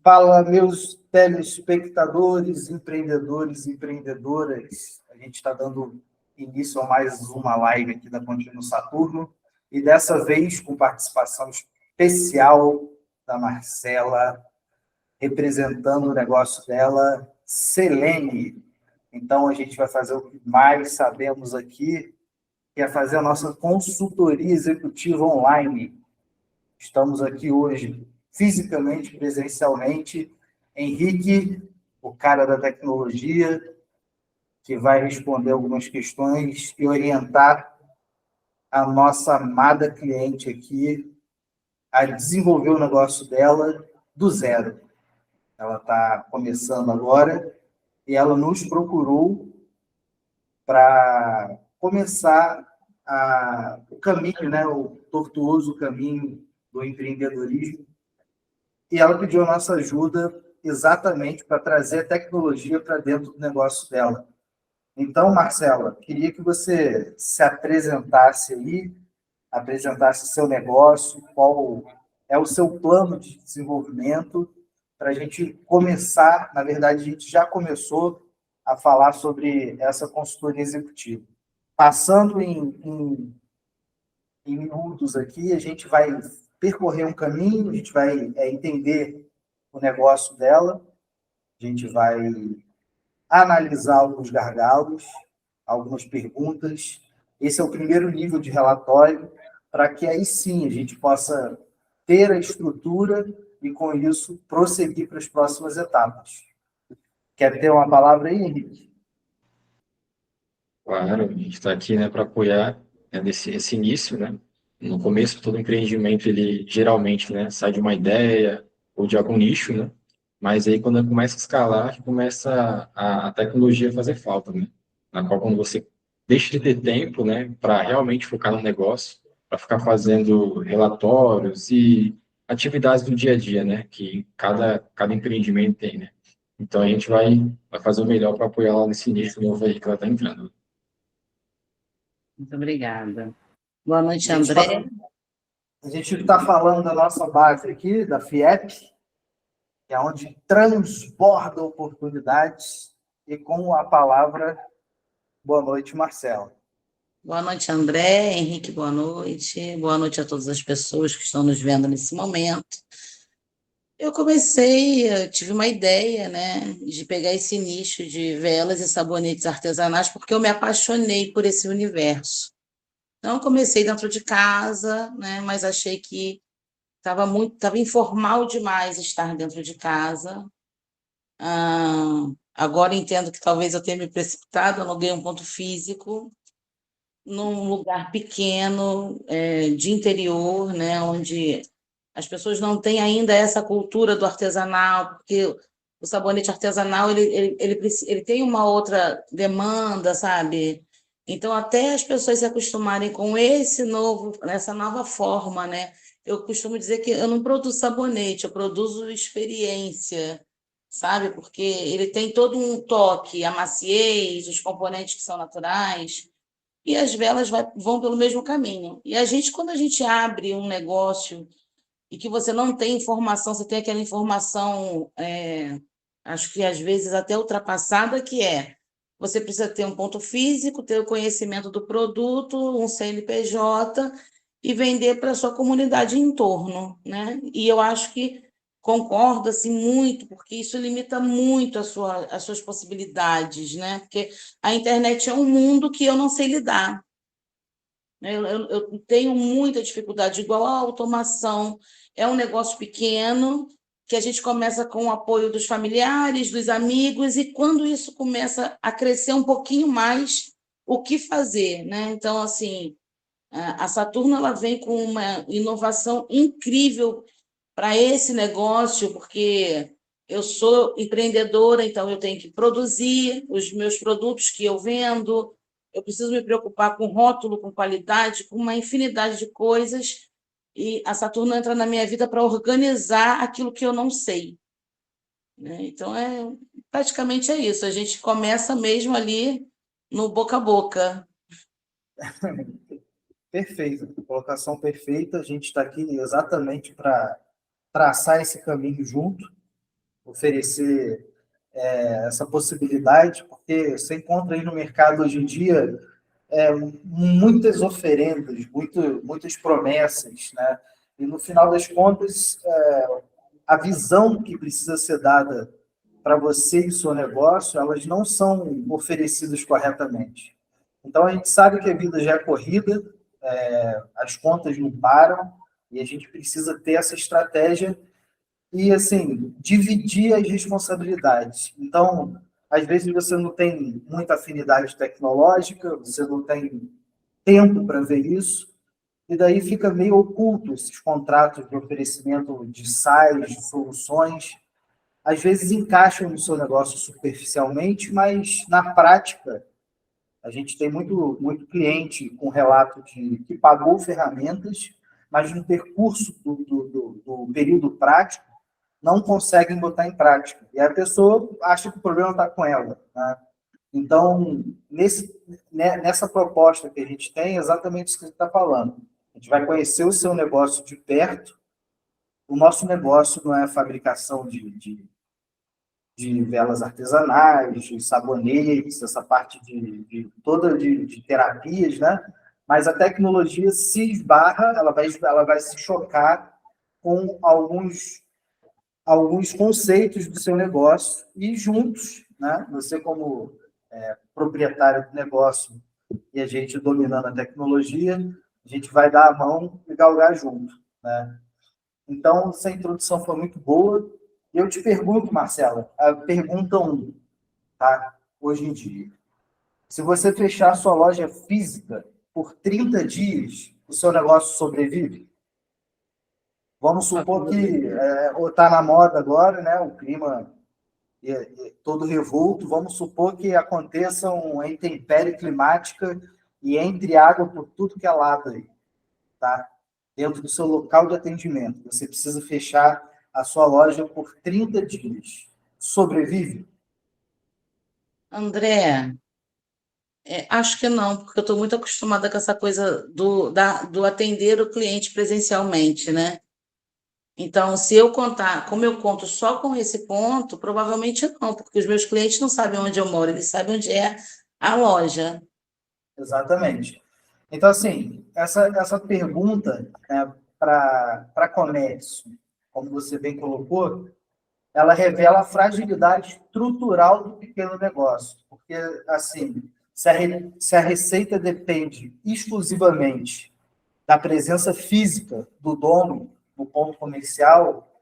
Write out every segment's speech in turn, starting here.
Fala, meus telespectadores, empreendedores e empreendedoras. A gente está dando início a mais uma live aqui da Contínuo Saturno, e dessa vez com participação especial da Marcela, representando o negócio dela, Selene. Então, a gente vai fazer o que mais sabemos aqui, que é fazer a nossa consultoria executiva online. Estamos aqui hoje, fisicamente, presencialmente. Henrique, o cara da tecnologia, que vai responder algumas questões e orientar a nossa amada cliente aqui a desenvolver o negócio dela do zero. Ela está começando agora e ela nos procurou para começar o caminho, né, o tortuoso caminho do empreendedorismo. E ela pediu a nossa ajuda exatamente para trazer a tecnologia para dentro do negócio dela. Então, Marcela, queria que você se apresentasse aí, apresentasse seu negócio, qual é o seu plano de desenvolvimento, para a gente começar, na verdade, a gente já começou a falar sobre essa consultoria executiva. Passando em minutos aqui, a gente vai percorrer um caminho, a gente vai entender o negócio dela, a gente vai analisar alguns gargalos, algumas perguntas. Esse é o primeiro nível de relatório, para que aí sim a gente possa ter a estrutura e, com isso, prosseguir para as próximas etapas. Quer ter uma palavra aí, Henrique? Claro, a gente está aqui, né, para apoiar, né, esse início, né? No começo, todo empreendimento, ele geralmente, né, sai de uma ideia ou de algum nicho, né? Mas aí, quando começa a escalar, que começa a tecnologia a fazer falta, né? Na qual, quando você deixa de ter tempo, né, para realmente focar no negócio, para ficar fazendo relatórios e atividades do dia a dia, né, que cada empreendimento tem, né? Então, a gente vai fazer o melhor para apoiar ela nesse início novo aí que ela está entrando. Muito obrigada. Boa noite, A André. gente está falando da nossa base aqui, da FIEP, que é onde transborda oportunidades, e com a palavra, boa noite, Marcela. Boa noite, André. Henrique, boa noite. Boa noite a todas as pessoas que estão nos vendo nesse momento. Eu tive uma ideia, né, de pegar esse nicho de velas e sabonetes artesanais, porque eu me apaixonei por esse universo. Então, eu comecei dentro de casa, né, mas achei que estava informal demais estar dentro de casa. Agora entendo que talvez eu tenha me precipitado, eu aluguei um ponto físico num lugar pequeno, de interior, né, onde as pessoas não têm ainda essa cultura do artesanal, porque o sabonete artesanal ele tem uma outra demanda, sabe? Então, até as pessoas se acostumarem com essa nova forma, né? Eu costumo dizer que eu não produzo sabonete, eu produzo experiência, sabe? Porque ele tem todo um toque, a maciez, os componentes que são naturais, e as velas vão pelo mesmo caminho. E a gente, quando a gente abre um negócio e que você não tem informação, você tem aquela informação, acho que às vezes até ultrapassada, que você precisa ter um ponto físico, ter o conhecimento do produto, um CNPJ e vender para a sua comunidade em torno, né? E eu acho que concordo assim muito, porque isso limita muito as suas possibilidades, né? Porque a internet é um mundo que eu não sei lidar. Eu tenho muita dificuldade, igual a automação. É um negócio pequeno, que a gente começa com o apoio dos familiares, dos amigos, e quando isso começa a crescer um pouquinho mais, o que fazer, né? Então, assim, a Saturno ela vem com uma inovação incrível para esse negócio, porque eu sou empreendedora, então eu tenho que produzir os meus produtos que eu vendo, eu preciso me preocupar com rótulo, com qualidade, com uma infinidade de coisas, e a Saturno entra na minha vida para organizar aquilo que eu não sei, né? Então, praticamente é isso, a gente começa mesmo ali no boca a boca. Perfeito, colocação perfeita. A gente está aqui exatamente para traçar esse caminho junto, oferecer essa possibilidade, porque você encontra aí no mercado hoje em dia muitas oferendas, muitas promessas, né? E no final das contas, a visão que precisa ser dada para você e seu negócio, elas não são oferecidas corretamente. Então, a gente sabe que a vida já é corrida, as contas não param, e a gente precisa ter essa estratégia e, assim, dividir as responsabilidades. Então, às vezes você não tem muita afinidade tecnológica, você não tem tempo para ver isso, e daí fica meio oculto esses contratos de oferecimento de SaaS, de soluções. Às vezes encaixam no seu negócio superficialmente, mas na prática, a gente tem muito cliente com relato de que pagou ferramentas, mas no percurso do período prático, não conseguem botar em prática. E a pessoa acha que o problema está com ela, né? Então, nessa proposta que a gente tem, é exatamente isso que você está falando. A gente vai conhecer o seu negócio de perto. O nosso negócio não é a fabricação de velas artesanais, de sabonetes, essa parte toda de terapias, né? Mas a tecnologia se esbarra, ela vai se chocar com alguns conceitos do seu negócio e juntos, né? Você como proprietário do negócio e a gente dominando a tecnologia, a gente vai dar a mão e galgar junto, né? Então, essa introdução foi muito boa. E eu te pergunto, Marcela, a pergunta 1, tá? Hoje em dia, se você fechar a sua loja física por 30 dias, o seu negócio sobrevive? Vamos supor que está na moda agora, né? O clima todo revolto. Vamos supor que aconteça uma intempérie climática e entre água por tudo que é lado aí, tá? Dentro do seu local de atendimento. Você precisa fechar a sua loja por 30 dias. Sobrevive? André, acho que não, porque eu estou muito acostumada com essa coisa do atender o cliente presencialmente, né? Então, se eu contar, como eu conto só com esse ponto, provavelmente não, porque os meus clientes não sabem onde eu moro, eles sabem onde é a loja. Exatamente. Então, assim, essa pergunta, né, para comércio, como você bem colocou, ela revela a fragilidade estrutural do pequeno negócio. Porque, assim, se a receita depende exclusivamente da presença física do dono no ponto comercial,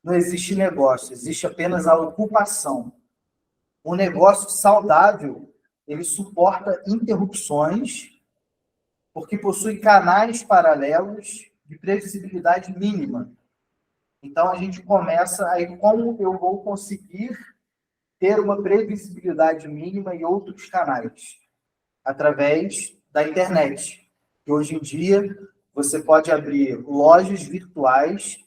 não existe negócio, existe apenas a ocupação. Um negócio saudável, ele suporta interrupções, porque possui canais paralelos de previsibilidade mínima. Então, a gente começa aí, como eu vou conseguir ter uma previsibilidade mínima em outros canais? Através da internet. Que hoje em dia, você pode abrir lojas virtuais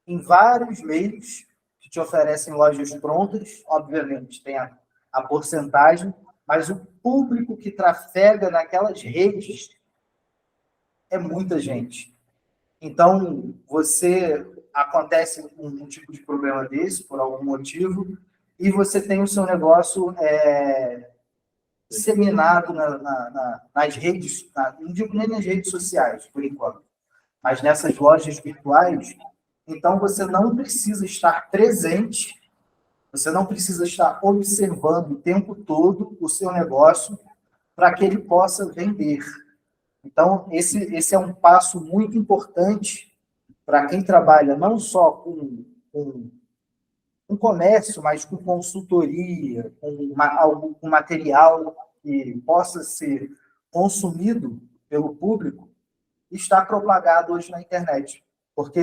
em vários meios que te oferecem lojas prontas, obviamente tem a porcentagem, mas o público que trafega naquelas redes é muita gente. Então, acontece um tipo de problema desse, por algum motivo, e você tem o seu negócio disseminado nas redes, não digo nem nas redes sociais, por enquanto, mas nessas lojas virtuais. Então, você não precisa estar presente, você não precisa estar observando o tempo todo o seu negócio para que ele possa vender. Então, esse é um passo muito importante para quem trabalha não só com comércio, mas com consultoria, com material que possa ser consumido pelo público, está propagado hoje na internet. Porque,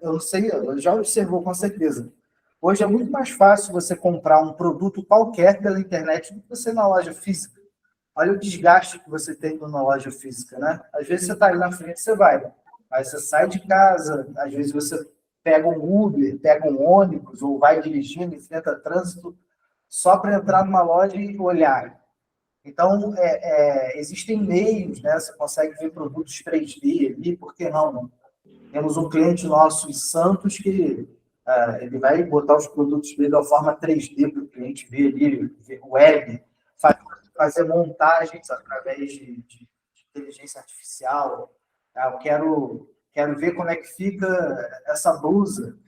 eu não sei, eu já observou com certeza, hoje é muito mais fácil você comprar um produto qualquer pela internet do que você na loja física. Olha o desgaste que você tem na loja física, né? Às vezes você está ali na frente, você vai. Aí você sai de casa, às vezes você pega um Uber, pega um ônibus, ou vai dirigindo, enfrenta trânsito, só para entrar numa loja e olhar. Então, existem meios, né? Você consegue ver produtos 3D ali, por que não? Temos um cliente nosso em Santos que ele vai botar os produtos dele da forma 3D para o cliente ver ali, web, fazer montagens através de inteligência artificial. Eu quero ver como é que fica essa blusa,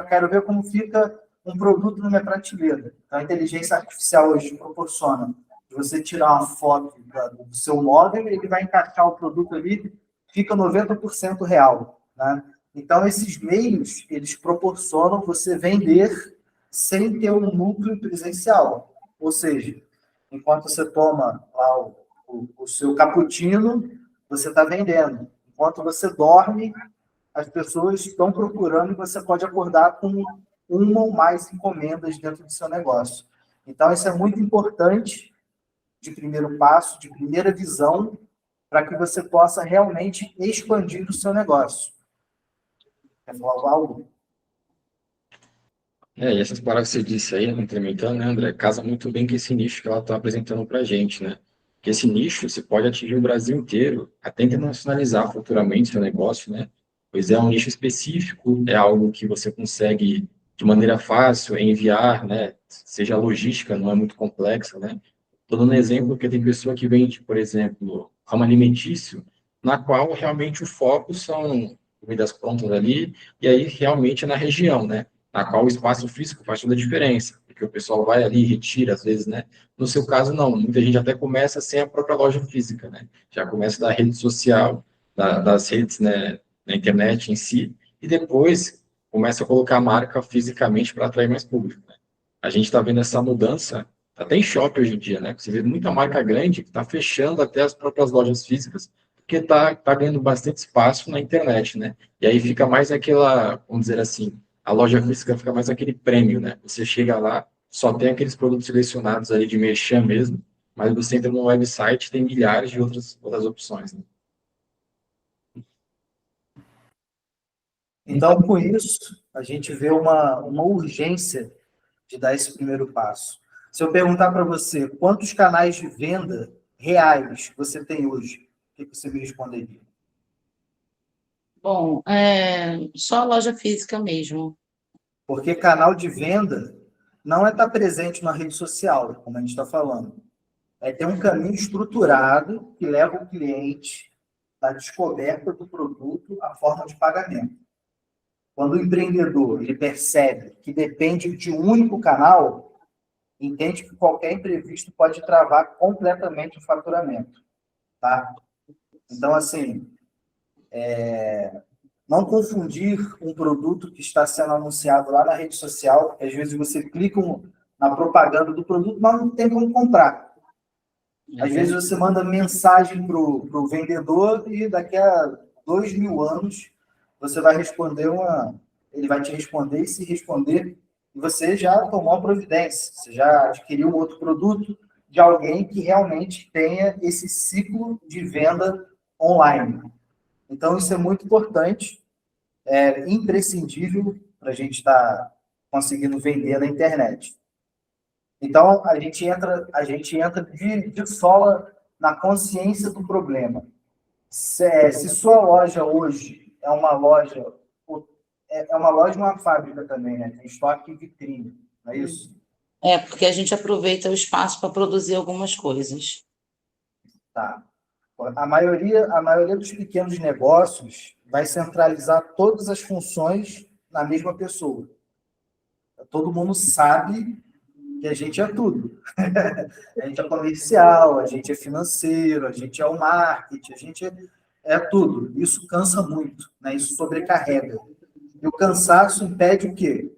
quero ver como fica um produto na minha prateleira. Então, a inteligência artificial hoje proporciona de você tirar uma foto do seu móvel, ele vai encaixar o produto ali, fica 90% real, né? Então, esses meios, eles proporcionam você vender sem ter um núcleo presencial. Ou seja, enquanto você toma lá o seu cappuccino, você está vendendo. Enquanto você dorme, as pessoas estão procurando e você pode acordar com uma ou mais encomendas dentro do seu negócio. Então, isso é muito importante de primeiro passo, de primeira visão, para que você possa realmente expandir o seu negócio. Quer falar algo? E essas palavras que você disse aí, complementando, né, André, casa muito bem com esse nicho que ela está apresentando para a gente, né? Porque esse nicho você pode atingir o Brasil inteiro, até internacionalizar futuramente seu negócio, né? Pois é um nicho específico, é algo que você consegue de maneira fácil enviar, né? Seja a logística, não é muito complexa, né? Estou dando um exemplo porque tem pessoa que vende, por exemplo, ramo alimentício, na qual realmente o foco são comidas prontas ali, e aí realmente é na região, né? Na qual o espaço físico faz toda a diferença, porque o pessoal vai ali e retira, às vezes, né? No seu caso, não. Muita gente até começa sem a própria loja física, né? Já começa da rede social, das redes, né, na internet em si, e depois começa a colocar a marca fisicamente para atrair mais público, né? A gente está vendo essa mudança até em shopping hoje em dia, né? Você vê muita marca grande que está fechando até as próprias lojas físicas, porque tá ganhando bastante espaço na internet, né? E aí fica mais aquela, vamos dizer assim, a loja física fica mais aquele prêmio, né? Você chega lá, só tem aqueles produtos selecionados ali de merchan mesmo, mas você entra no website, tem milhares de outras opções, né? Então, com isso, a gente vê uma urgência de dar esse primeiro passo. Se eu perguntar para você quantos canais de venda reais você tem hoje, o que você me responderia? Bom, só a loja física mesmo. Porque canal de venda não é estar presente na rede social, como a gente está falando. É ter um caminho estruturado que leva o cliente da descoberta do produto à forma de pagamento. Quando o empreendedor ele percebe que depende de um único canal, entende que qualquer imprevisto pode travar completamente o faturamento, tá? Então, assim, não confundir um produto que está sendo anunciado lá na rede social, às vezes você clica na propaganda do produto, mas não tem como comprar. Às vezes você manda mensagem para o vendedor e daqui a 2.000 anos você vai responder ele vai te responder e se responder, e você já tomou a providência, você já adquiriu um outro produto de alguém que realmente tenha esse ciclo de venda online. Então, isso é muito importante, é imprescindível para a gente estar conseguindo vender na internet. Então, a gente entra de sola na consciência do problema. Se sua loja hoje é uma loja e uma fábrica também, né? Tem estoque e vitrine, não é isso? Porque a gente aproveita o espaço para produzir algumas coisas. Tá. A maioria dos pequenos negócios vai centralizar todas as funções na mesma pessoa. Todo mundo sabe que a gente é tudo. A gente é comercial, a gente é financeiro, a gente é o marketing, a gente é tudo. Isso cansa muito, né? Isso sobrecarrega. E o cansaço impede o quê?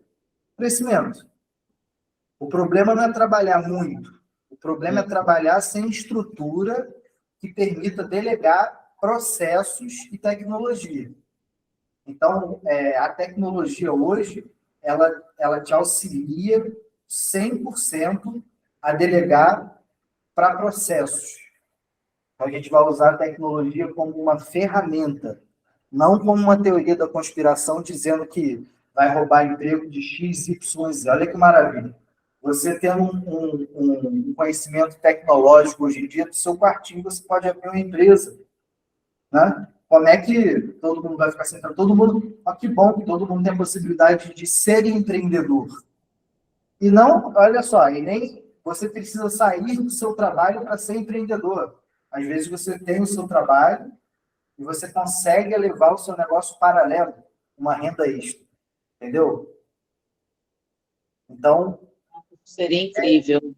Crescimento. O problema não é trabalhar muito. O problema é trabalhar sem estrutura que permita delegar processos e tecnologia. Então, a tecnologia hoje, ela te auxilia 100% a delegar para processos. Então, a gente vai usar a tecnologia como uma ferramenta, não como uma teoria da conspiração dizendo que vai roubar emprego de X, Y, Z. Olha que maravilha. Você tendo um conhecimento tecnológico hoje em dia, do seu quartinho, você pode abrir uma empresa, né? como é que todo mundo vai ficar sentado? Todo mundo, que bom que todo mundo tem a possibilidade de ser empreendedor. E não, olha só, e nem você precisa sair do seu trabalho para ser empreendedor. Às vezes você tem o seu trabalho e você consegue levar o seu negócio paralelo, uma renda extra, entendeu? Então, Seria incrível.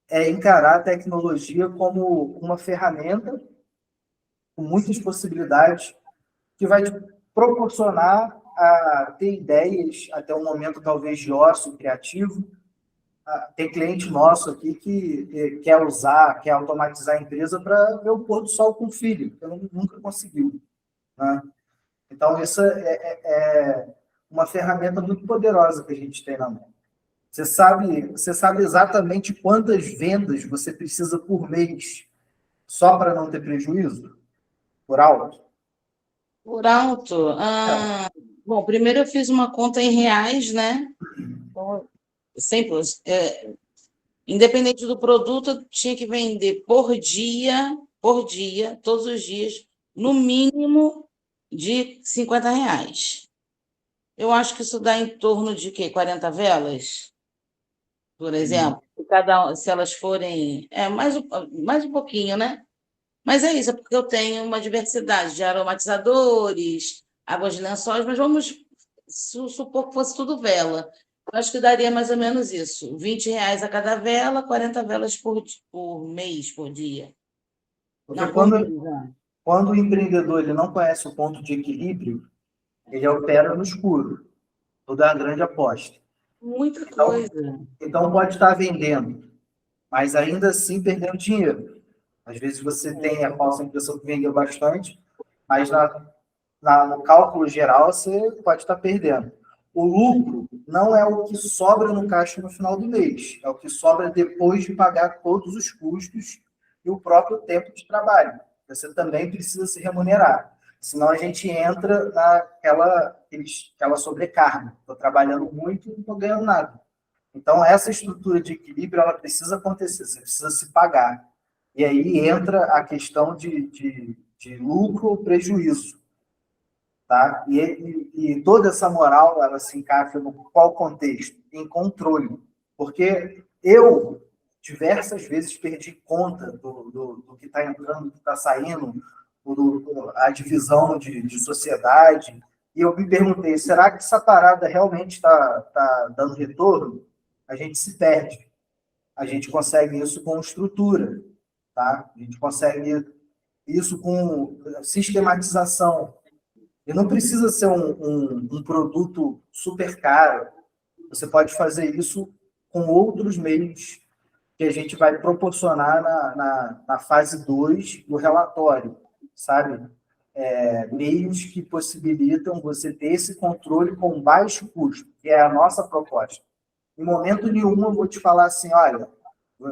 é encarar a tecnologia como uma ferramenta com muitas possibilidades que vai te proporcionar a ter ideias até um momento talvez de ócio criativo. Tem cliente nosso aqui que quer usar, quer automatizar a empresa para ver o pôr do sol com o filho, que nunca conseguiu, né? Então, isso é uma ferramenta muito poderosa que a gente tem na mão. Você sabe exatamente quantas vendas você precisa por mês só para não ter prejuízo? Por alto? Por alto, bom, primeiro eu fiz uma conta em reais, né? Então, sempre, independente do produto, eu tinha que vender por dia, todos os dias, no mínimo de R$ 50. Eu acho que isso dá em torno de quê? 40 velas, por exemplo. Se elas forem. Mais um pouquinho, né? Mas é isso, é porque eu tenho uma diversidade de aromatizadores, águas de lençóis, mas vamos supor que fosse tudo vela. Eu acho que daria mais ou menos isso. R$ 20 a cada vela, 40 velas por mês, por dia. Porque Não, por mês, né? quando o empreendedor ele não conhece o ponto de equilíbrio, ele opera no escuro. Toda é uma grande aposta. Muita coisa. Então pode estar vendendo, mas ainda assim perdendo dinheiro. Às vezes você tem a falsa impressão que vendeu bastante, mas no cálculo geral você pode estar perdendo. O lucro não é o que sobra no caixa no final do mês, é o que sobra depois de pagar todos os custos e o próprio tempo de trabalho. Você também precisa se remunerar, senão a gente entra naquela sobrecarga. Estou trabalhando muito e não estou ganhando nada. Então, essa estrutura de equilíbrio ela precisa acontecer, você precisa se pagar. E aí entra a questão de lucro ou prejuízo. Tá? E toda essa moral, ela se encaixa no qual contexto? Em controle. Porque eu, diversas vezes, perdi conta do que está entrando, do que está saindo, a divisão de sociedade, e eu me perguntei, será que essa parada realmente está dando retorno? A gente se perde. A gente consegue isso com estrutura, tá? A gente consegue isso com sistematização. E não precisa ser um produto super caro. Você pode fazer isso com outros meios que a gente vai proporcionar na fase 2 do relatório, sabe? Meios que possibilitam você ter esse controle com baixo custo, que é a nossa proposta. Em momento nenhum eu vou te falar assim, olha,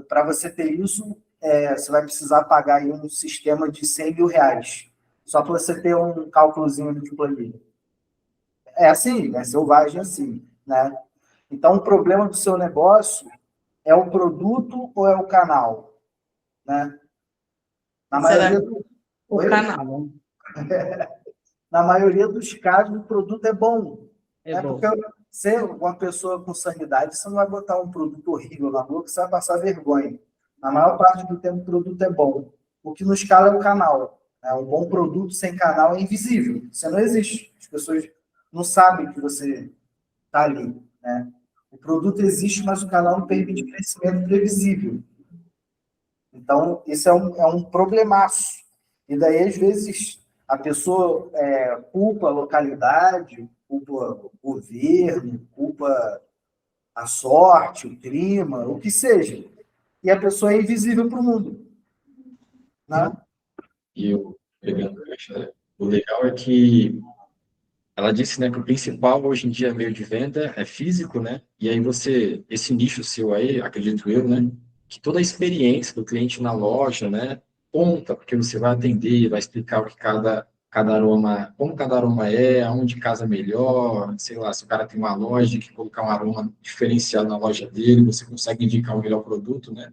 para você ter isso, você vai precisar pagar aí um sistema de R$ 100.000, só para você ter um cálculozinho de planilha. É assim, é selvagem assim, né? Então, o problema do seu negócio é o produto ou é o canal, né? Na maioria, O canal. na maioria dos casos, o produto é bom. É bom. Porque ser uma pessoa com sanidade, você não vai botar um produto horrível na boca, você vai passar vergonha. Na maior parte do tempo, o produto é bom. O que nos cala é o canal. Um bom produto sem canal é invisível. Você não existe. As pessoas não sabem que você está ali, né? O produto existe, mas o canal não permite crescimento previsível. Então, isso é um problemaço. E daí, às vezes, a pessoa culpa a localidade, culpa o governo, culpa a sorte, o clima, o que seja. E a pessoa é invisível para o mundo. Né? E eu, pegando o gancho, né, o legal é que ela disse, né, que o principal hoje em dia meio de venda é físico, né? E aí esse nicho seu aí, acredito eu, né, que toda a experiência do cliente na loja, né, conta, porque você vai atender, vai explicar o que cada aroma, como cada aroma é, aonde casa melhor, sei lá, se o cara tem uma loja que colocar um aroma diferenciado na loja dele, você consegue indicar o melhor produto, né?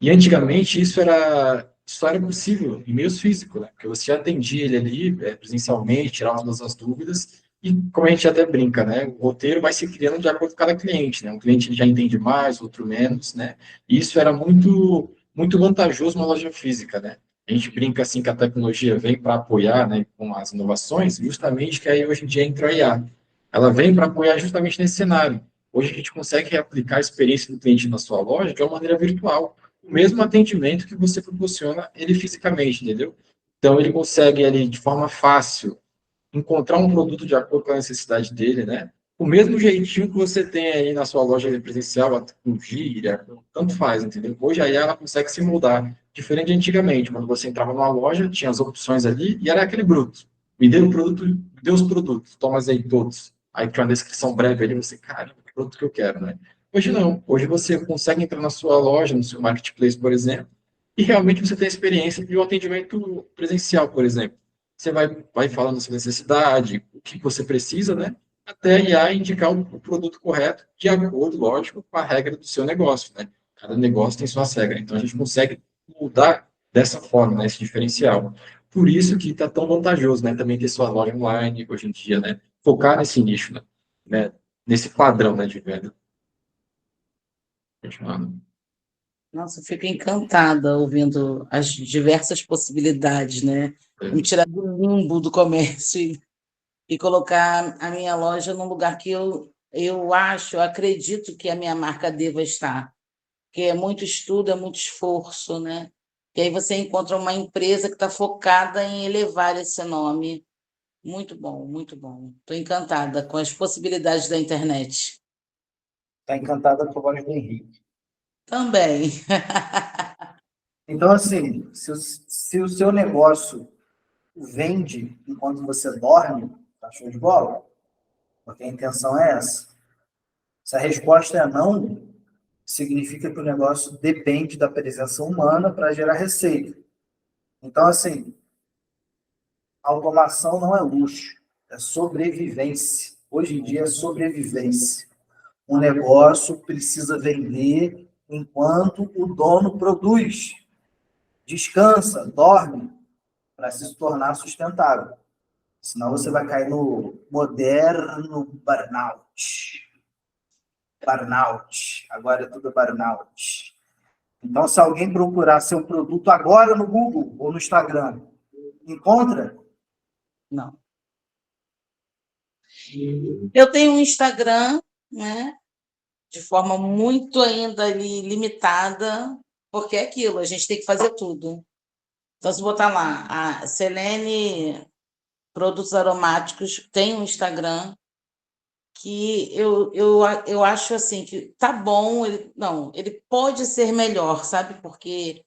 E antigamente isso era só era possível em meios físicos, né? Porque você já atendia ele ali presencialmente, tirava todas as dúvidas, e como a gente até brinca, né? O roteiro vai se criando de acordo com cada cliente, né? Um cliente ele já entende mais, outro menos, né? E isso era muito vantajoso na loja física, né? A gente brinca assim que a tecnologia vem para apoiar, né, com as inovações, justamente que aí hoje em dia entra a IA. Ela vem para apoiar justamente nesse cenário. Hoje a gente consegue reaplicar a experiência do cliente na sua loja de uma maneira virtual, o mesmo atendimento que você proporciona ele fisicamente, entendeu? Então ele consegue ali de forma fácil encontrar um produto de acordo com a necessidade dele, né? O mesmo jeitinho que você tem aí na sua loja presencial, com gíria, tanto faz, entendeu? Hoje aí ela consegue se moldar, diferente de antigamente, quando você entrava numa loja, tinha as opções ali e era aquele bruto. Me dê o produto, me dê os produtos, toma aí todos. Aí tinha uma descrição breve ali, você, cara, que produto que eu quero, né? Hoje não. Hoje você consegue entrar na sua loja, no seu marketplace, por exemplo, e realmente você tem a experiência de um atendimento presencial, por exemplo. Você vai falando a sua necessidade, o que você precisa, né? Até a IA indicar o produto correto, de acordo, lógico, com a regra do seu negócio, né? Cada negócio tem suas regras. Então, a gente consegue mudar dessa forma, né? Esse diferencial. Por isso que está tão vantajoso, né? Também ter sua loja online hoje em dia, né? Focar nesse nicho, né? Nesse padrão, né? De venda. Continuando. Nossa, eu fico encantada ouvindo as diversas possibilidades, né? Me tirar do limbo do comércio e colocar a minha loja num lugar que eu acho, eu acredito que a minha marca deva estar, que é muito estudo, é muito esforço, né? E aí você encontra uma empresa que está focada em elevar esse nome. Muito bom, muito bom. Estou encantada com as possibilidades da internet. Está encantada com a voz do Henrique. Também. Então, assim, se o seu negócio vende enquanto você dorme, tá show de bola? Porque a intenção é essa. Se a resposta é não, significa que o negócio depende da presença humana para gerar receita. Então, assim, automação não é luxo, é sobrevivência. Hoje em dia é sobrevivência. Um negócio precisa vender enquanto o dono produz, descansa, dorme, para se tornar sustentável. Senão você vai cair no moderno burnout. Burnout. Agora é tudo burnout. Então, se alguém procurar seu produto agora no Google ou no Instagram, encontra? Não. Eu tenho um Instagram, né? De forma muito ainda ali limitada, porque é aquilo, a gente tem que fazer tudo. Então, se botar lá, a Selene Produtos Aromáticos tem um Instagram que eu acho assim que tá bom, ele pode ser melhor, sabe? Porque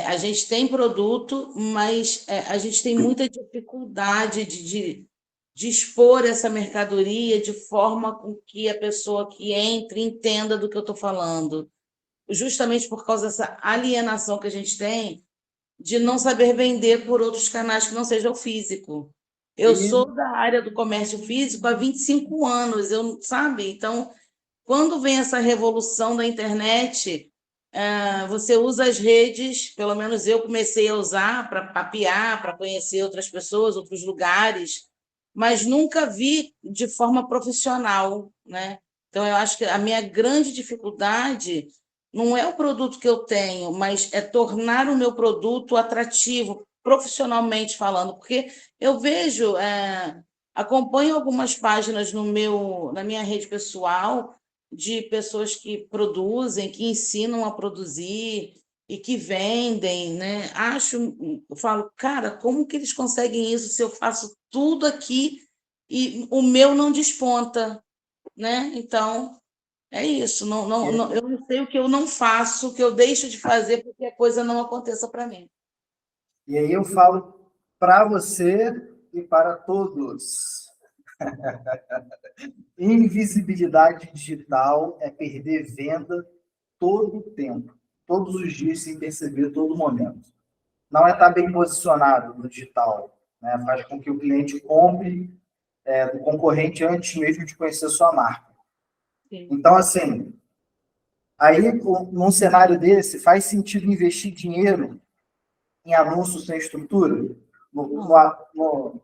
a gente tem produto, mas a gente tem muita dificuldade de expor essa mercadoria de forma com que a pessoa que entre entenda do que eu estou falando. Justamente por causa dessa alienação que a gente tem de não saber vender por outros canais que não seja o físico. Eu E sou da área do comércio físico há 25 anos, sabe? Então, quando vem essa revolução da internet, você usa as redes, pelo menos eu comecei a usar para papear, para conhecer outras pessoas, outros lugares, mas nunca vi de forma profissional, né? Então, eu acho que a minha grande dificuldade não é o produto que eu tenho, mas é tornar o meu produto atrativo, profissionalmente falando, porque eu vejo, acompanho algumas páginas na minha rede pessoal de pessoas que produzem, que ensinam a produzir e que vendem, né? Eu falo, cara, como que eles conseguem isso se eu faço tudo aqui e o meu não desponta, né? Então, é isso. Eu não sei o que eu não faço, o que eu deixo de fazer porque a coisa não aconteça para mim. e aí eu falo para você e para todos. Invisibilidade digital é perder venda todo o tempo, todos os dias, sem perceber, todo momento. Não é estar bem posicionado no digital, né? Faz com que o cliente compre do concorrente antes mesmo de conhecer sua marca. Sim. Então, assim, aí num cenário desse, faz sentido investir dinheiro em anúncio sem estrutura? No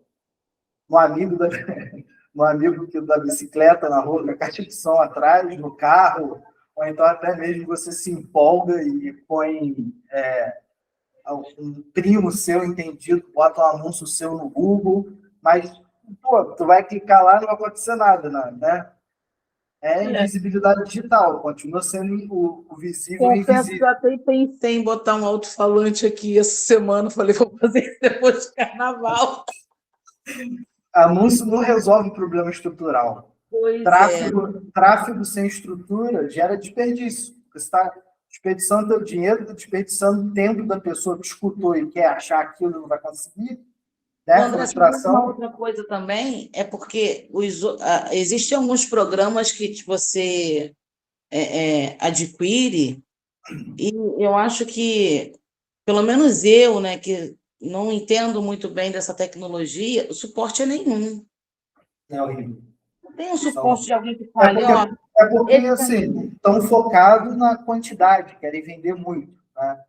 amigo da, no amigo da bicicleta na rua, com a caixa de som atrás, no carro, ou então até mesmo você se empolga e põe um primo seu entendido, bota um anúncio seu no Google, mas, pô, tu vai clicar lá, não vai acontecer nada, né? É invisibilidade digital, continua sendo o visível e Confesso que eu invisível. até pensei em botar um alto-falante aqui essa semana. Falei, vou fazer isso depois do carnaval. Anúncio não resolve problema estrutural. Pois Tráfego sem estrutura gera desperdício. Você está desperdiçando teu dinheiro, está desperdiçando tempo da pessoa que escutou e quer achar aquilo e não vai conseguir. Né? André, uma outra coisa também é porque existem alguns programas que você adquire e eu acho que, pelo menos eu, né, que não entendo muito bem dessa tecnologia, o suporte é nenhum. É horrível. Não tem um suporte de alguém que fale, ó... É porque assim, estão focados na quantidade, querem vender muito. Né?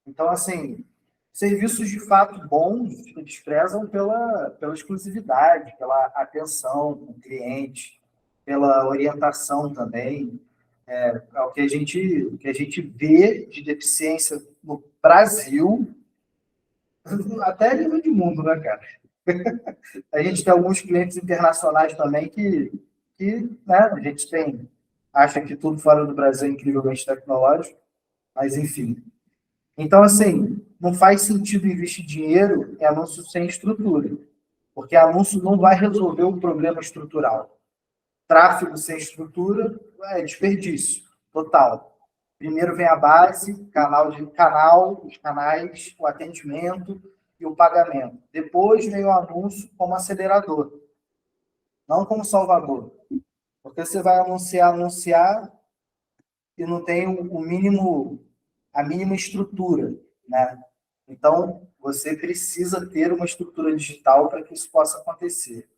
Então, assim, serviços de fato bons eles prezam pela exclusividade, pela atenção com o cliente, pela orientação também. É o que a gente vê de deficiência no Brasil, até a nível de mundo, né, cara? A gente tem alguns clientes internacionais também que né, a gente acha que tudo fora do Brasil é incrivelmente tecnológico, mas enfim. Então, assim, não faz sentido investir dinheiro em anúncio sem estrutura, porque anúncio não vai resolver o problema estrutural. Tráfego sem estrutura é desperdício total. Primeiro vem a base, os canais, o atendimento e o pagamento. Depois vem o anúncio como acelerador, não como salvador. Porque você vai anunciar e não tem a mínima estrutura, né? Então, você precisa ter uma estrutura digital para que isso possa acontecer.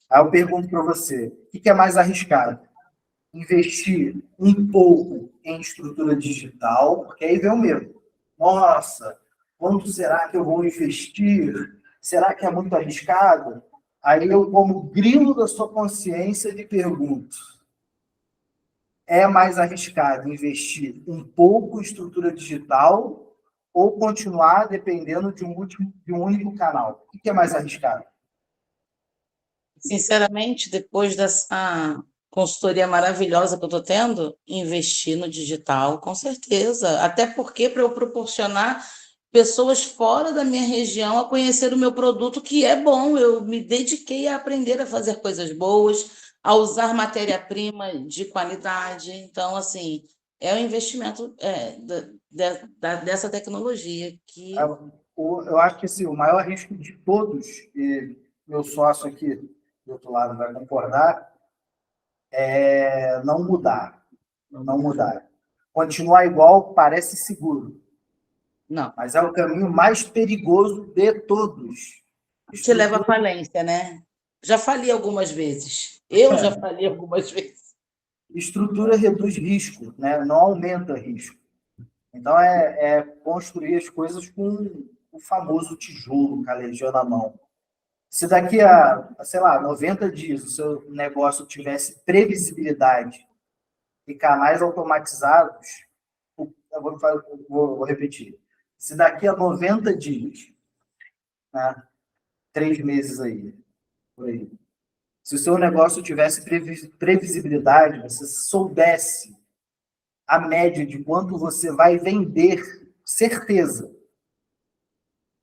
Aí eu pergunto para você, o que é mais arriscado? Investir um pouco em estrutura digital, porque aí vem o medo. Nossa, quanto será que eu vou investir? Será que é muito arriscado? Aí eu, como grilo da sua consciência, lhe pergunto, é mais arriscado investir um pouco em estrutura digital ou continuar dependendo de um único canal? O que é mais arriscado? Sinceramente, depois dessa consultoria maravilhosa que eu estou tendo, investir no digital, com certeza. Até porque para eu proporcionar pessoas fora da minha região a conhecer o meu produto, que é bom. Eu me dediquei a aprender a fazer coisas boas, a usar matéria-prima de qualidade. Então, assim, é um investimento dessa tecnologia que... Eu acho que assim, o maior risco de todos, e meu sócio aqui do outro lado vai concordar, é não mudar. Não mudar. Continuar igual parece seguro. Não. Mas é o caminho mais perigoso de todos. Te leva à falência, né? Já falei algumas vezes. Eu já falei algumas vezes. Estrutura reduz risco, né? Não aumenta risco. Então, é construir as coisas com o famoso tijolo calejando a mão. Se daqui a, sei lá, 90 dias o seu negócio tivesse previsibilidade e canais automatizados, eu vou repetir. Se daqui a 90 dias, né, 3 meses aí, por aí, se o seu negócio tivesse previsibilidade, você soubesse a média de quanto você vai vender, certeza,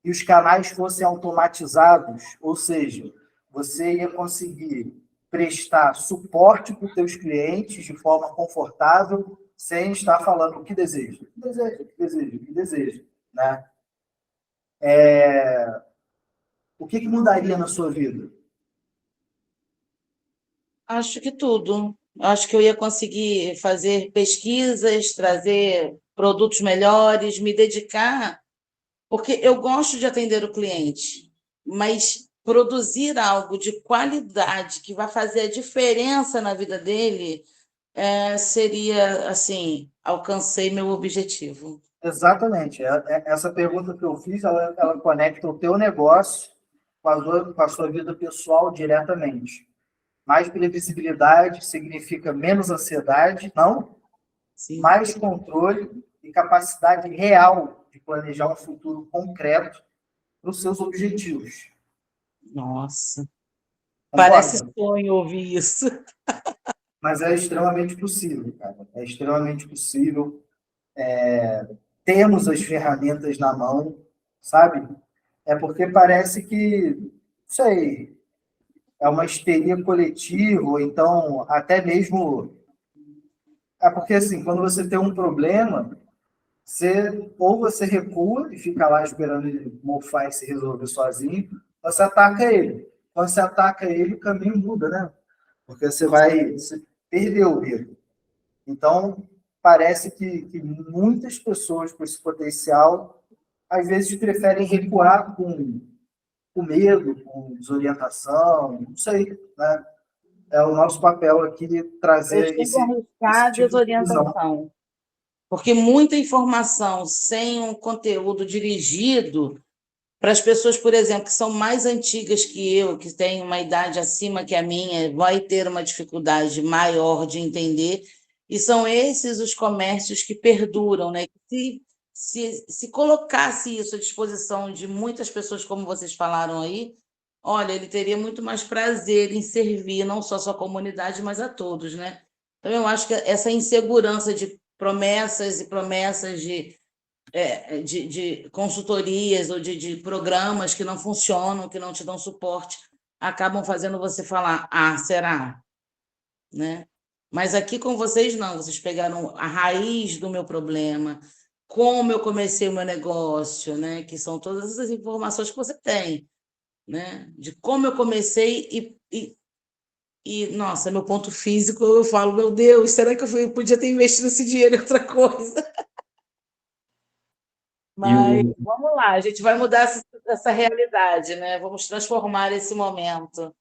e os canais fossem automatizados, ou seja, você ia conseguir prestar suporte para os seus clientes de forma confortável, sem estar falando o que deseja, o que deseja, o que deseja, o que deseja, né? O que mudaria na sua vida? Acho que tudo. Acho que eu ia conseguir fazer pesquisas, trazer produtos melhores, me dedicar, porque eu gosto de atender o cliente, mas produzir algo de qualidade que vai fazer a diferença na vida dele seria, assim, alcancei meu objetivo. Exatamente. Essa pergunta que eu fiz, ela conecta o teu negócio com a sua vida pessoal diretamente. Mais previsibilidade significa menos ansiedade, não? Sim. Mais controle e capacidade real de planejar um futuro concreto para os seus objetivos. Nossa, parece Concorda? sonho ouvir isso. Mas é extremamente possível, cara. É extremamente possível. Temos as ferramentas na mão, sabe? É porque parece que, não sei, é uma histeria coletiva, ou então até mesmo. É porque, assim, quando você tem um problema, ou você recua e fica lá esperando ele mofar e se resolver sozinho, ou você ataca ele. Quando você ataca ele, o caminho muda, né? Porque você perdeu o medo. Então, parece que muitas pessoas com esse potencial, às vezes, preferem recuar com medo, com desorientação, não sei, né? É o nosso papel aqui de Eu trazer chego a esse arriscar tipo de visão. desorientação, porque muita informação sem um conteúdo dirigido para as pessoas, por exemplo, que são mais antigas que eu, que têm uma idade acima que a minha, vai ter uma dificuldade maior de entender, e são esses os comércios que perduram, né? Se colocasse isso à disposição de muitas pessoas, como vocês falaram aí, olha, ele teria muito mais prazer em servir não só a sua comunidade, mas a todos, né? Então, eu acho que essa insegurança de promessas e promessas de consultorias ou de programas que não funcionam, que não te dão suporte, acabam fazendo você falar, ah, será? Né? Mas aqui com vocês não, vocês pegaram a raiz do meu problema, como eu comecei o meu negócio, né? Que são todas essas informações que você tem, né? De como eu comecei nossa, meu ponto físico, eu falo, meu Deus, será que podia ter investido esse dinheiro em outra coisa? E Mas vamos lá, a gente vai mudar essa realidade, né? Vamos transformar esse momento.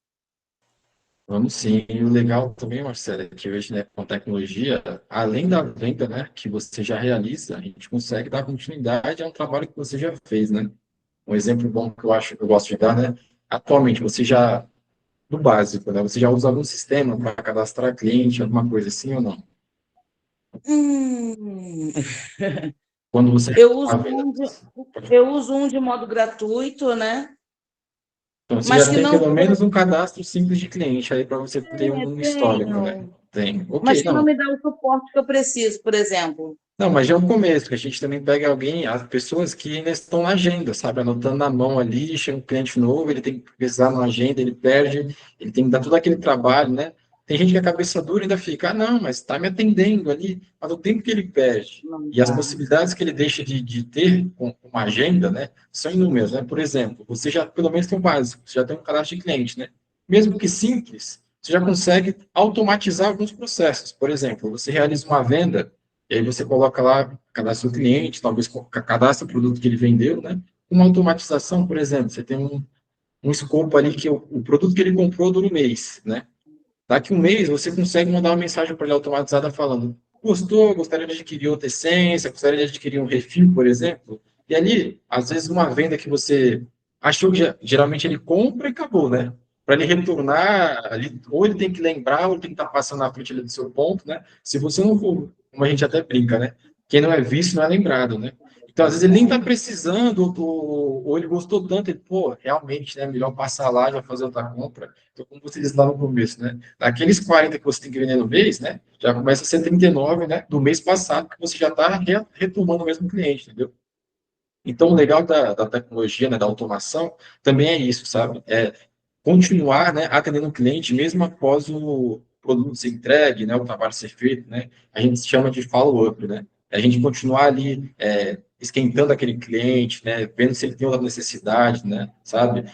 vamos sim. E o legal também, Marcelo, é que hoje, né, com tecnologia, além da venda, né, que você já realiza, a gente consegue dar continuidade a um trabalho que você já fez, né? Um exemplo bom que eu gosto de dar, né? Atualmente, você já, do básico, né? Você já usa algum sistema para cadastrar cliente, alguma coisa assim ou não? Hum, Quando você eu faz uso uma venda. um de, eu uso um de modo gratuito, né? Então, você Mas já que tem não, pelo menos um cadastro simples de cliente aí para você ter um histórico, né? tenho, Tem. mas Ok, que não não. me dá o suporte que eu preciso, por exemplo. Não, mas já é um começo, que a gente também pega alguém, as pessoas que ainda estão na agenda, sabe? Anotando na mão ali, chega um cliente novo, ele tem que pesquisar na agenda, ele perde, ele tem que dar todo aquele trabalho, né? Tem gente que a cabeça dura ainda fica, ah, não, mas está me atendendo ali, mas o tempo que ele perde Não e as dá. possibilidades que ele deixa de ter com uma agenda, né, são inúmeras, né? Por exemplo, você já, pelo menos tem o básico, você já tem um cadastro de cliente, né? Mesmo que simples, você já consegue automatizar alguns processos. Por exemplo, você realiza uma venda, e aí você coloca lá, cadastra o cliente, talvez cadastra o produto que ele vendeu, né? Uma automatização, por exemplo, você tem um escopo ali que o produto que ele comprou dura um mês, né? Daqui um mês você consegue mandar uma mensagem para ele automatizada falando: gostou, gostaria de adquirir outra essência, gostaria de adquirir um refil, por exemplo. E ali, às vezes, uma venda que você achou que geralmente ele compra e acabou, né? Para ele retornar, ali, ou ele tem que lembrar, ou ele tem que estar passando na frente ali do seu ponto, né? Se você não for, como a gente até brinca, né? Quem não é visto não é lembrado, né? Então, às vezes, ele nem está precisando, ou ele gostou tanto, ele, pô, realmente, né? Melhor passar lá e já fazer outra compra. Então, como você disse lá no começo, né? Daqueles 40 que você tem que vender no mês, né? Já começa a ser 39, né? Do mês passado, que você já está retomando o mesmo cliente, entendeu? Então, o legal da tecnologia, né, da automação, também é isso, sabe? É continuar, né, atendendo o cliente mesmo após o produto ser entregue, né, o trabalho ser feito, né? A gente chama de follow-up, né? A gente continuar ali esquentando aquele cliente, né, vendo se ele tem outra necessidade, né, sabe?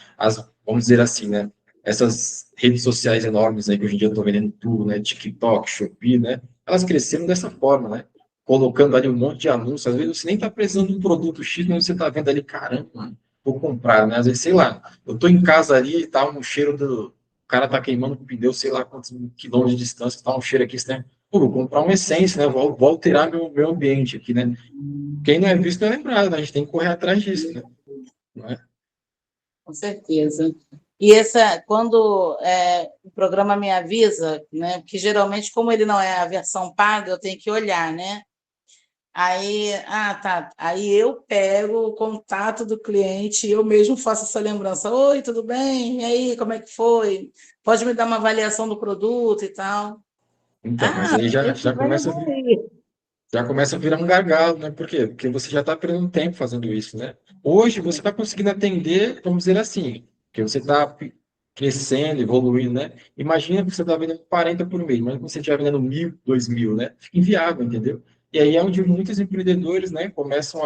Vamos dizer assim, né? Essas redes sociais enormes aí que hoje em dia estão vendendo tudo, né? TikTok, Shopee, né? Elas cresceram dessa forma, né? Colocando ali um monte de anúncios. Às vezes você nem está precisando de um produto X, mas você está vendo ali, caramba, mano, vou comprar, né? Às vezes, sei lá, eu tô em casa ali e tá um cheiro do. O cara tá queimando o pneu, sei lá quantos quilômetros de distância, tá um cheiro aqui estranho. Pô, vou comprar uma essência, né? Vou alterar meu ambiente aqui, né? Quem não é visto não é lembrado, né? A gente tem que correr atrás disso, né? Não é? Com certeza. E quando o programa me avisa, né? Porque geralmente, como ele não é a versão paga, eu tenho que olhar, né? Aí, tá. Aí eu pego o contato do cliente e eu mesmo faço essa lembrança. Oi, tudo bem? E aí, como é que foi? Pode me dar uma avaliação do produto e tal. Então, mas aí já, Esse já vai começa evoluir. já começa a virar um gargalo, né? Por quê? Porque você já está perdendo tempo fazendo isso, né? Hoje você está conseguindo atender, vamos dizer assim, que você está crescendo, evoluindo, né? Imagina que você está vendendo 40 por mês, mas você estiver vendendo 1.000, 2.000, né? Fica inviável, entendeu? E aí é onde muitos empreendedores, né, começam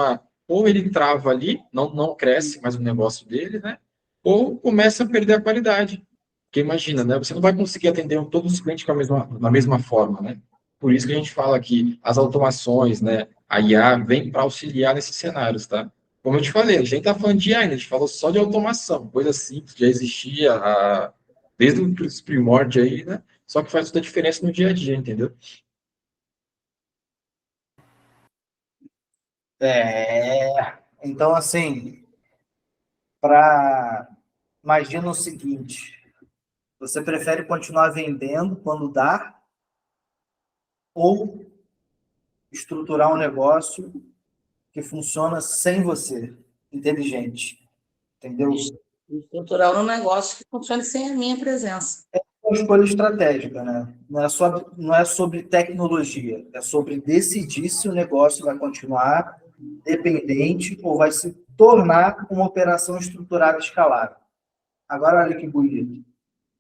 ou ele trava ali, não cresce mais o negócio dele, né? Ou começa a perder a qualidade. Porque imagina, né? Você não vai conseguir atender todos os clientes da mesma forma, né? Por isso que a gente fala que as automações, né, a IA vem para auxiliar nesses cenários, tá? Como eu te falei, a gente está falando de AI, né? A gente falou só de automação, coisa simples, já existia desde os primórdios aí, né? Só que faz toda a diferença no dia a dia, entendeu? Então, assim, para imagina o seguinte: você prefere continuar vendendo quando dá ou estruturar um negócio que funciona sem você, inteligente, entendeu? Estruturar um negócio que funcione sem a minha presença. É uma escolha estratégica, né? Não é sobre tecnologia, é sobre decidir se o negócio vai continuar dependente ou vai se tornar uma operação estruturada escalável. Agora, olha que bonito.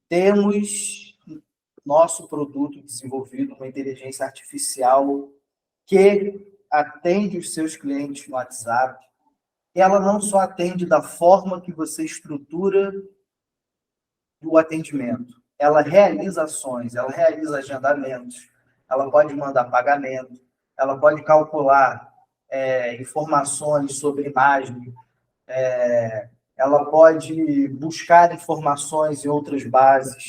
Temos nosso produto desenvolvido com inteligência artificial que atende os seus clientes no WhatsApp. Ela não só atende da forma que você estrutura o atendimento, ela realiza ações, ela realiza agendamentos, ela pode mandar pagamento, ela pode calcular informações sobre imagem, ela pode buscar informações em outras bases,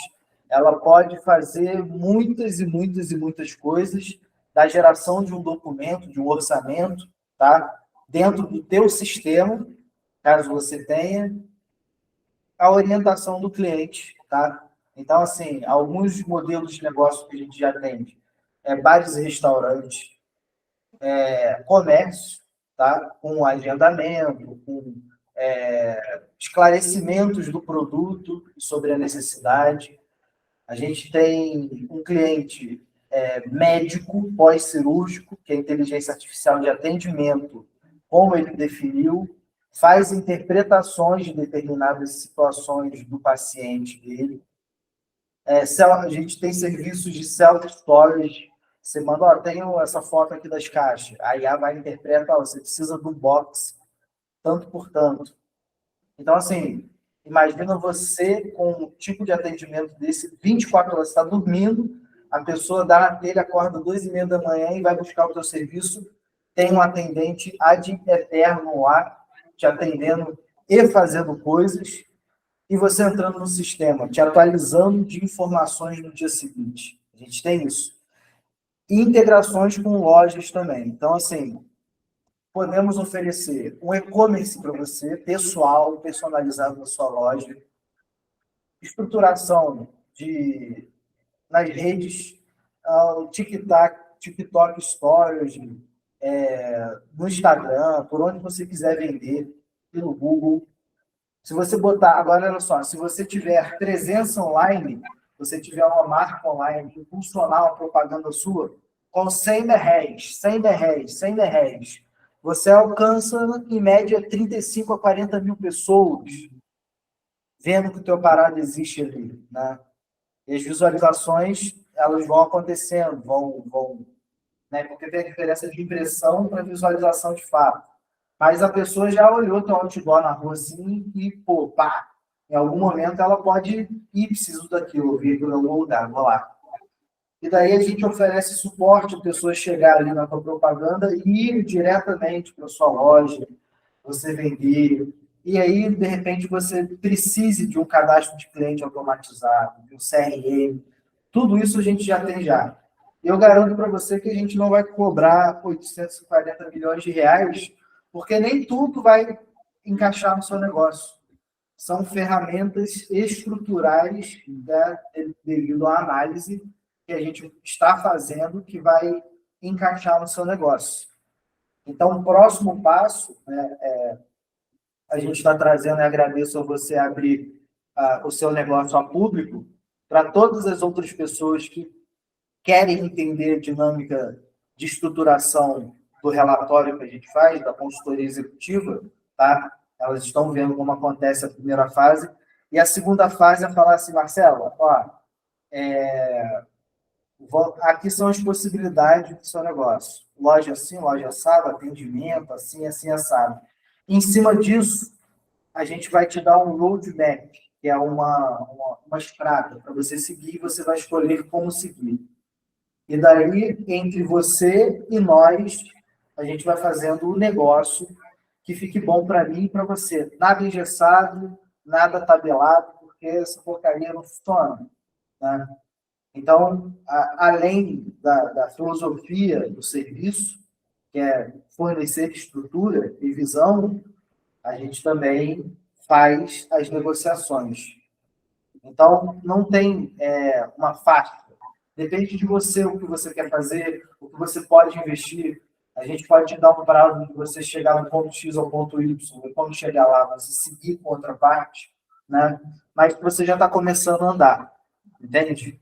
ela pode fazer muitas e muitas e muitas coisas da geração de um documento, de um orçamento, tá? Dentro do teu sistema, caso você tenha, a orientação do cliente, tá? Então, assim, alguns modelos de negócio que a gente já atende bares e restaurantes, comércio, tá? Com agendamento, com esclarecimentos do produto sobre a necessidade. A gente tem um cliente médico pós-cirúrgico, que é inteligência artificial de atendimento, como ele definiu, faz interpretações de determinadas situações do paciente dele. A gente tem serviços de self-storage. Você manda, tenho essa foto aqui das caixas. A IA vai interpretar, você precisa do box, tanto por tanto. Então, assim, imagina você com um tipo de atendimento desse, 24 horas, você está dormindo, a pessoa dá na telha, acorda 2h30 da manhã e vai buscar o teu serviço, tem um atendente ad eterno lá, te atendendo e fazendo coisas, e você entrando no sistema, te atualizando de informações no dia seguinte. A gente tem isso. E integrações com lojas também. Então, assim, podemos oferecer um e-commerce para você, pessoal, personalizado na sua loja, estruturação nas redes, o TikTok Stories, no Instagram, por onde você quiser vender, e no Google. Se você botar, agora olha só, se você tiver presença online, você tiver uma marca online, impulsionar uma propaganda sua, com 100 reais, 100 reais, 100 reais, você alcança, em média, 35 a 40 mil pessoas vendo que o teu parado existe ali, né? E as visualizações, elas vão acontecendo, né? Porque tem a diferença de impressão para visualização de fato. Mas a pessoa já olhou teu outdoor na rua assim e, pô, pá, em algum momento ela pode ir, preciso daquilo, eu vi aquilo em algum lugar, vou lá. E daí a gente oferece suporte a pessoas chegar ali na tua propaganda e ir diretamente para a sua loja, você vender. E aí, de repente, você precise de um cadastro de cliente automatizado, de um CRM. Tudo isso a gente já tem já. eu garanto para você que a gente não vai cobrar 840 milhões de reais, porque nem tudo vai encaixar no seu negócio. São ferramentas estruturais, né, devido à análise que a gente está fazendo, que vai encaixar no seu negócio. Então, o próximo passo, né, a gente está trazendo, e agradeço a você abrir o seu negócio a público, para todas as outras pessoas que querem entender a dinâmica de estruturação do relatório que a gente faz, da consultoria executiva, tá? Elas estão vendo como acontece a primeira fase, e a segunda fase é falar assim, Marcelo, ó, aqui são as possibilidades do seu negócio. Loja assim, loja assado, atendimento, assim, assim, assado. Em cima disso, a gente vai te dar um roadmap, que é uma estrada para você seguir, e você vai escolher como seguir. E daí, entre você e nós, a gente vai fazendo um negócio que fique bom para mim e para você. Nada engessado, nada tabelado, porque essa porcaria não funciona, né? Então, além da filosofia do serviço, que é fornecer estrutura e visão, a gente também faz as negociações. Então, não tem uma faixa. Depende de você, o que você quer fazer, o que você pode investir. A gente pode te dar um prazo de você chegar no ponto X ao ponto Y, e quando chegar lá, você seguir com outra parte, né? Mas você já está começando a andar, entende?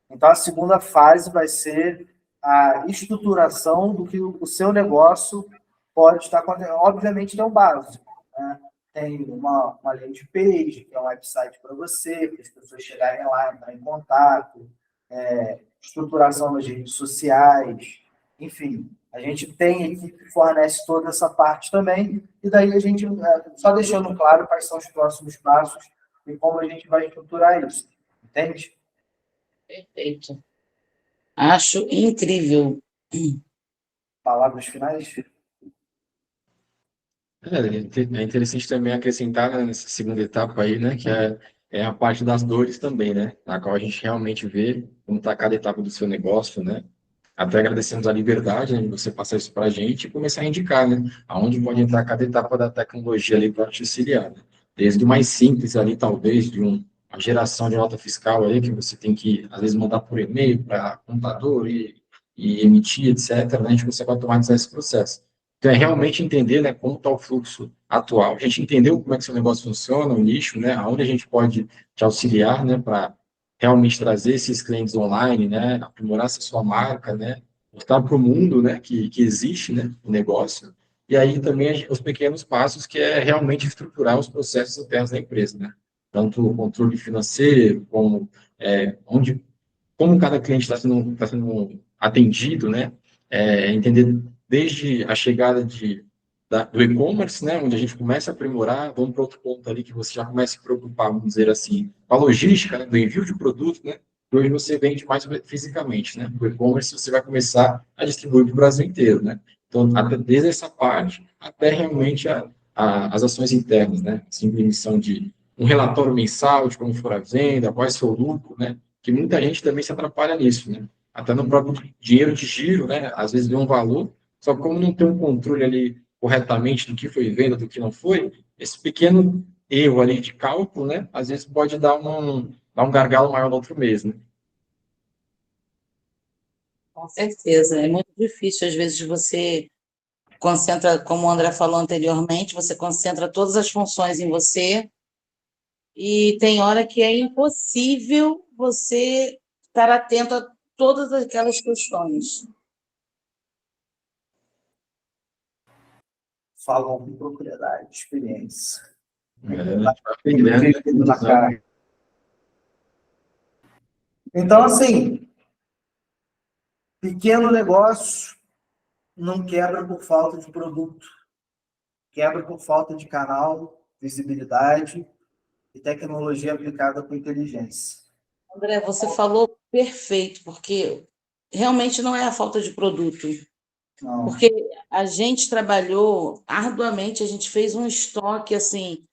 Então, a segunda fase vai ser a estruturação do que o seu negócio pode estar acontecendo. Obviamente, tem um básico, né? Tem uma landing page, que é um website para você, para as pessoas chegarem lá, entrar em contato, estruturação nas redes sociais, enfim. A gente tem equipe que fornece toda essa parte também, e daí a gente, só deixando claro quais são os próximos passos e como a gente vai estruturar isso, entende? Perfeito. Acho incrível. Palavras finais? É interessante também acrescentar, né, nessa segunda etapa aí, né, que é a parte das dores também, né, na qual a gente realmente vê como está cada etapa do seu negócio, né. Até agradecemos a liberdade, né, de você passar isso para a gente e começar a indicar, né, aonde pode entrar cada etapa da tecnologia ali para te auxiliar, né. Desde o mais simples ali, talvez, de uma geração de nota fiscal aí, que você tem que, às vezes, mandar por e-mail para contador e emitir, etc., né, a gente consegue automatizar esse processo. Então, é realmente entender, né, como está o fluxo atual. A gente entendeu como é que seu negócio funciona, o nicho, né, aonde a gente pode te auxiliar, né, para realmente trazer esses clientes online, né, aprimorar essa sua marca, né, mostrar para o mundo, né, que existe, né, o negócio. E aí também os pequenos passos, que é realmente estruturar os processos internos da empresa, né, tanto o controle financeiro, como como cada cliente está sendo atendido, né, entender desde a chegada do e-commerce, né, onde a gente começa a aprimorar, vamos para outro ponto ali que você já começa a se preocupar, vamos dizer assim, com a logística, né, do envio de produto, né, que hoje você vende mais fisicamente, né, o e-commerce você vai começar a distribuir para o Brasil inteiro, né, então, desde essa parte até realmente as ações internas, né, assim, emissão de um relatório mensal de como for a venda, qual é o seu lucro, né, que muita gente também se atrapalha nisso, né, até no próprio dinheiro de giro, né, às vezes vê um valor, só que como não tem um controle ali corretamente do que foi venda, do que não foi, esse pequeno erro ali de cálculo, né, às vezes pode dar um gargalo maior no outro mês, né. Com certeza. É muito difícil, às vezes, você concentra, como o André falou anteriormente, você concentra todas as funções em você e tem hora que é impossível você estar atento a todas aquelas questões. Falam com propriedade, experiência. A gente vai aprendendo, Na cara. Então, assim, pequeno negócio não quebra por falta de produto, quebra por falta de canal, visibilidade e tecnologia aplicada com inteligência. André, você falou perfeito, porque realmente não é a falta de produto. Não. Porque a gente trabalhou arduamente, a gente fez um estoque assim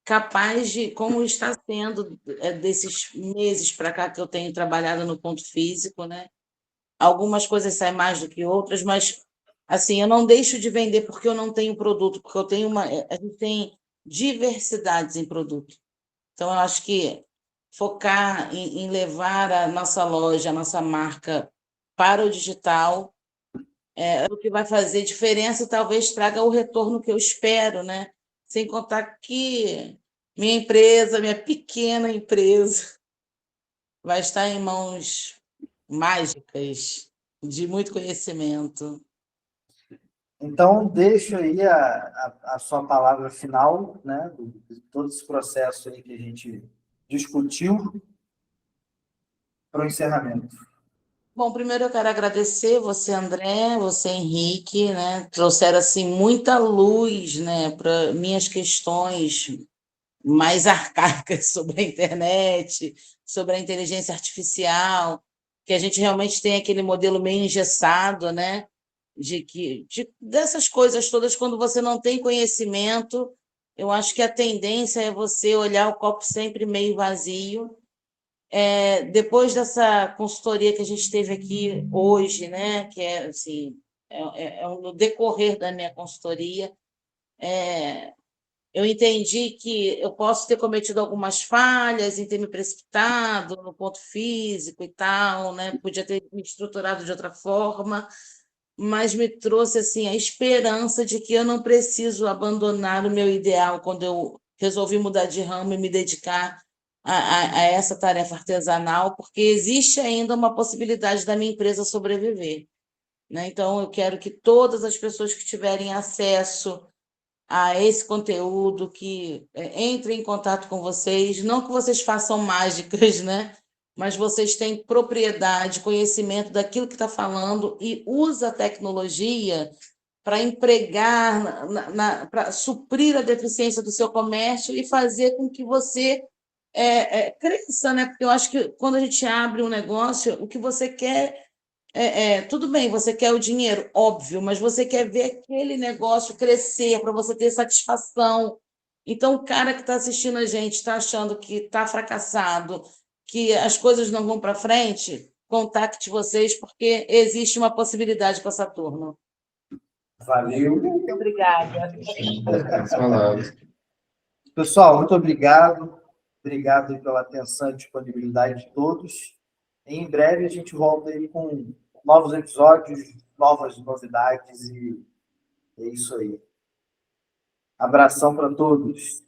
capaz de, como está sendo desses meses para cá que eu tenho trabalhado no ponto físico, né? algumas coisas saem mais do que outras, mas assim, eu não deixo de vender porque eu não tenho produto, porque eu tenho a gente tem diversidades em produto. Então, eu acho que focar em levar a nossa loja, a nossa marca para o digital é o que vai fazer diferença e talvez traga o retorno que eu espero, né? Sem contar que minha empresa, minha pequena empresa, vai estar em mãos mágicas, de muito conhecimento. Então, deixo aí a sua palavra final, né, de todo esse processo aí que a gente discutiu, para o encerramento. Bom, primeiro eu quero agradecer você, André, você, Henrique, né? Trouxeram assim muita luz, né, para minhas questões mais arcaicas sobre a internet, sobre a inteligência artificial, que a gente realmente tem aquele modelo meio engessado, né? Dessas coisas todas, quando você não tem conhecimento, eu acho que a tendência é você olhar o copo sempre meio vazio. Depois dessa consultoria que a gente teve aqui hoje, né, que é assim, no decorrer da minha consultoria, eu entendi que eu posso ter cometido algumas falhas em ter me precipitado no ponto físico e tal, né? Podia ter me estruturado de outra forma, mas me trouxe assim a esperança de que eu não preciso abandonar o meu ideal quando eu resolvi mudar de ramo e me dedicar a essa tarefa artesanal, porque existe ainda uma possibilidade da minha empresa sobreviver, né? Então, eu quero que todas as pessoas que tiverem acesso a esse conteúdo, que entrem em contato com vocês, não que vocês façam mágicas, né? Mas vocês têm propriedade, conhecimento daquilo que está falando e usa a tecnologia para empregar, para suprir a deficiência do seu comércio e fazer com que você cresça, né? Porque eu acho que quando a gente abre um negócio, o que você quer tudo bem, você quer o dinheiro, óbvio, mas você quer ver aquele negócio crescer para você ter satisfação. Então, o cara que está assistindo a gente está achando que está fracassado, que as coisas não vão para frente, contacte vocês, porque existe uma possibilidade para Saturno. Valeu. Muito obrigada. As palavras. Pessoal, muito obrigado. Obrigado pela atenção e disponibilidade de todos. Em breve a gente volta aí com novos episódios, novas novidades e é isso aí. Abração para todos.